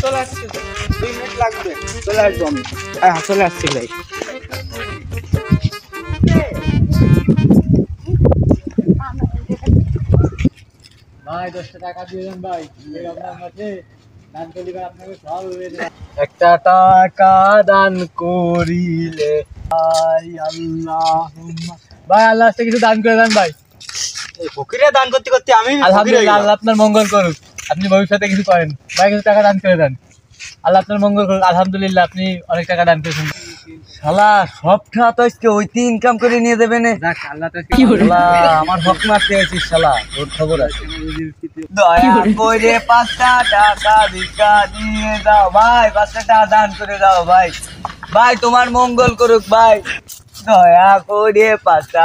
চলে আসছি, 2 মিনিট লাগবে, চলে আসবো আমি। হ্যাঁ চলে আসছি ভাই। ভাই 10 টাকা দিয়ে দেন ভাই, আপনার কাছে দান করলে আপনাকে সব হয়ে যাবে। একটা টাকা দান করিলে ভাই আল্লাহুম্মা, ভাই আল্লাহ থেকে কিছু দান করে দেন ভাই। এই ফকিরে দান করতে করতে আমি আলহামদুলিল্লাহ, আল্লাহ আপনার মঙ্গল করুক, আপনি ভবিষ্যতে কিছু করেন ভাই, কিছু টাকা দান করে দেন, আল্লাহ আপনার মঙ্গল করুক। আলহামদুলিল্লাহ, আপনি অনেক টাকা দান করেছেন। শালা সবটা তো আজকে ওইটি ইনকাম করে নিয়ে দেবে না। যাক, আল্লাহ তো শালা আমার হক মারতে আছিস শালা, তোর খবর আছে। দয়া করে 5টা টাকা ভিক্ষা দিয়ে দাও ভাই, 5টা টাকা দান করে দাও ভাই, ভাই তোমার মঙ্গল করুক ভাই, দয়া করে 5টা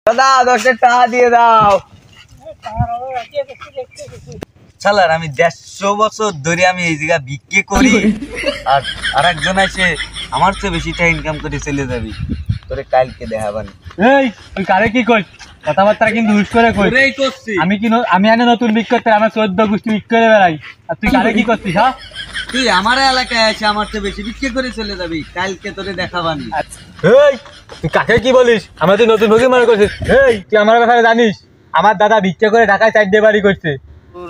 দাদা 10 টাকা দিয়ে দাও। শালার আমি 150 বছর ধরে আমি এই জায়গা বিক্রি করি, আর আরেকজন আছে আমার চেয়ে বেশি টাকা ইনকাম করে চলে যাবি, তোরে কালকে দেখাবানি। এই তুই কারে কি কই, কথাবার্তা কিন্তু হুশ করে কই। আমি কি আমি আনে নতুন বিক্রি করতে, আমার 14 গোষ্ঠী বিক্রি করে বেড়াই, আর তুই কারে কি করছিস? হ্যাঁ তুই আমার এলাকায় আছে, আমার চেয়ে বেশি বিক্রি করে চলে যাবি, কালকে তোরে দেখাবানি। এই তুই কাকে কি বলিস, আমরা তুই নতুন ভোগী মনে করছিস? এই তুই আমার ব্যাপারে জানিস, আমার দাদা বিক্রি করে ঢাকায় 4 দিয়ে বাড়ি করছে,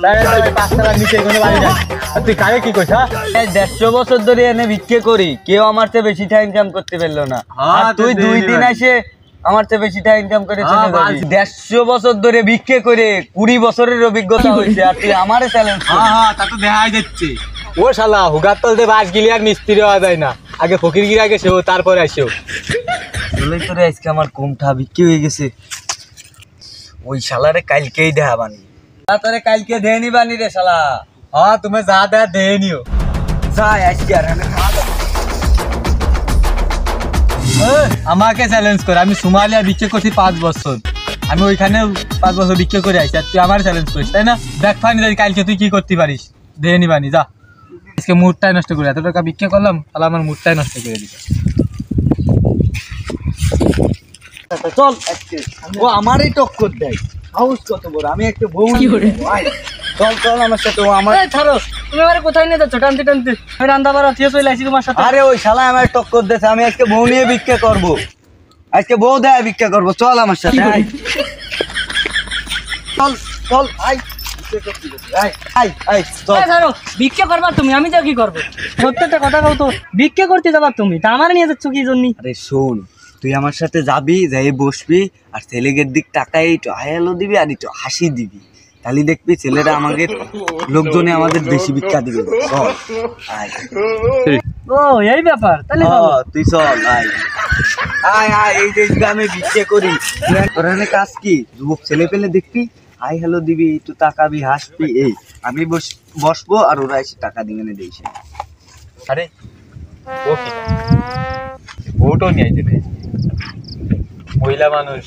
5 টাকার নিচে কোনো বাড়ি নাই, আর তুই কারে কি কইস? হ্যাঁ 150 বছর ধরে এনে বিক্রি করি, কেউ আমার চেয়ে বেশি টাকা ইনকাম করতে পারলো না, আর তুই 2 দিন এসে আমার চেয়ে বেশি টাকা ইনকাম করে চলে যাবি। 150 বছর ধরে বিক্রি করে 20 বছরের অভিজ্ঞতা হয়েছে, আর তুই আমারে চ্যালেঞ্জ? হ্যাঁ তা তো দেখাই যাচ্ছে। ও শালা হুগার তলতে বাস গিলি আর মিস্ত্রি হওয়া যায় না, আগে ফকির গিরি আগে সেও, তারপরে আসেও। বলেই তোরে আজকে আমার কোমটা বিক্রি হয়ে গেছে, ওই শালারে কালকেই দেখাবানি, তোরে কালকে দেয় নিবানি রে শালা। হ্যাঁ তুমি যা দেয়া দেয় নিও, যাই আসছি। আর আমি আমাকে চ্যালেঞ্জ করে, আমি সোমালিয়া বিক্রি করছি 5 বছর, আমি ওইখানে 5 বছর বিক্রি করে আসছি, আর তুই আমার চ্যালেঞ্জ করিস তাই না? দেখ ফানি কালকে তুই কি করতে পারিস, দেয় নিবানি যা। আজকে মুডটাই নষ্ট করে, এত টাকা বিক্রি করলাম, তাহলে আমার মুডটাই নষ্ট করে দিল। চল ও আমারই টক্কর দেয়, হাউস কত বড়, আমি একটা বউ। চল চল আমার সাথে, ও আমার। ছাড়ো, তুমি আমার কোথায় নিয়ে যাচ্ছ টানতে টানতে? আমি রান্না বাড়া দিয়ে চলে আসি তোমার সাথে। আরে ওই শালা আমার টক্কর দিয়েছে, আমি আজকে বউ নিয়ে ভিক্ষা করবো, আজকে বউ দেয় ভিক্ষা করবো, চল আমার সাথে আয়। চল চল আয়, ভিক্ষা করবা তুমি, আমি যা কি করবো? প্রত্যেকটা কথা কও তো, ভিক্ষা করতে যাবা তুমি, তা আমার নিয়ে যাচ্ছ কি জন্য? আরে শোন, তুই আমার সাথে যাবি, যাই বসবি, আর ছেলেদের দিক টাকায় একটু হায়ালো দিবি আর একটু হাসি দিবি, তাহলে দেখবি ছেলেরা আমাদের লোকজনে আমাদের বেশি ভিক্ষা দিবে। চল আয়। ও এই ব্যাপার, তাহলে তুই চল আয় আয় আয়, এই যে আমি ভিক্ষা করি, তোর এখানে কাজ কি? যুবক ছেলে পেলে দেখবি, হাই হ্যালো দিবি, একটু তাকাবি, হাসবি, এই আমি বসবো আর ওরা এসে টাকা দিবে না দিয়েছে। আরে ও কি বউটো নিয়ে আইছে রে, মহিলা মানুষ।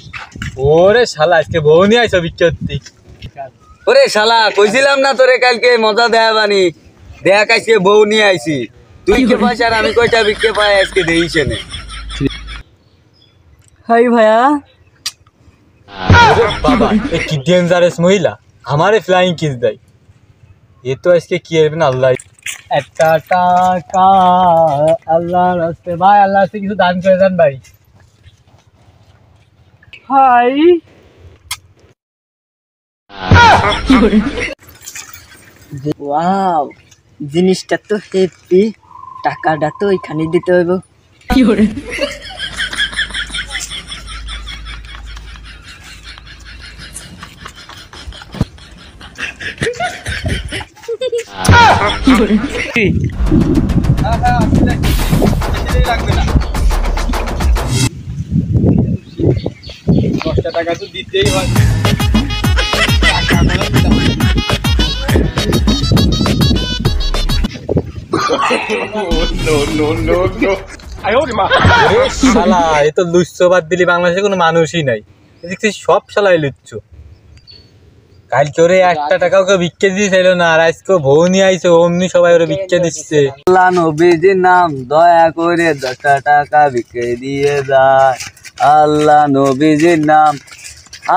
ওরে শালা আজকে বউ নিয়ে আইছো বিক্রি করতে? ওরে শালা কইছিলাম না তোরে কালকে মজা দেখাবানি, দেখ আজকে বউ নিয়ে আইছি, তুই কে পাইছ আর আমি কয়টা বিক্রি পাই আজকে দেইছে না। হাই ভাইয়া, বাবা এ কি ডেঞ্জারাস মহিলা, আমারে ফ্লাইং কিস দেয়, এ তো আজকে কি হবে না আল্লাহ। একটা টাকা আল্লাহর রাস্তায়, ভাই আল্লাহ রাস্তায় কিছু দান করে দেন ভাই। হাই ওয়াও, জিনিসটা তো হেপি, টাকাটা তো এখানে দিতে হইব। কি করে টাকা তো দিতেই হয়। শালা এ তো লুচ্ছো বাদ দিলি, বাংলাদেশে কোনো মানুষই নাই, দেখছি সব শালাই লুচ্ছো। কালকে ওরে 1 টাকাও কেউ ভিক্ষে দিয়ে চাইল না, আর আজকে বউ নিয়ে আইছে, অমনি সবাই ওরে ভিক্ষে দিচ্ছে। আল্লাহ নবীজির নাম, দয়া করে 10টা টাকা ভিক্ষে দিয়ে যায়। আল্লাহ নবীজির নাম,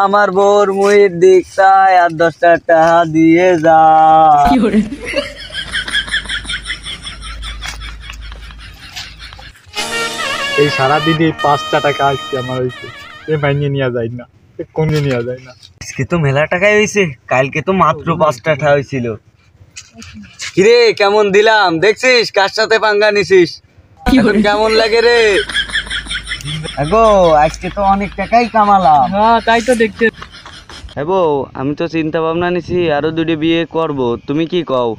আমার বউর মুহির দিক তাই আর 10টা টাকা দিয়ে যায়। এই সারাদিনে 5টা টাকা আসছে আমার হয়েছে, এ মাইনে নেওয়া যায় না, এ কমে নেওয়া যায় না। আজকে তো মেলা টাকাই হয়েছে, কালকে তো মাত্র 5টা টাকা হয়েছিল। কিরে কেমন দিলাম দেখছিস, কার সাথে পাঙ্গা নিছিস? এখন কেমন লাগে রে? আগো আজকে তো অনেক টাকাই কামালাম। হ্যাঁ তাই তো দেখতে। হ্যাঁ বউ, আমি তো চিন্তা ভাবনা নিছি আরো 2টি বিয়ে করব, তুমি কি কও?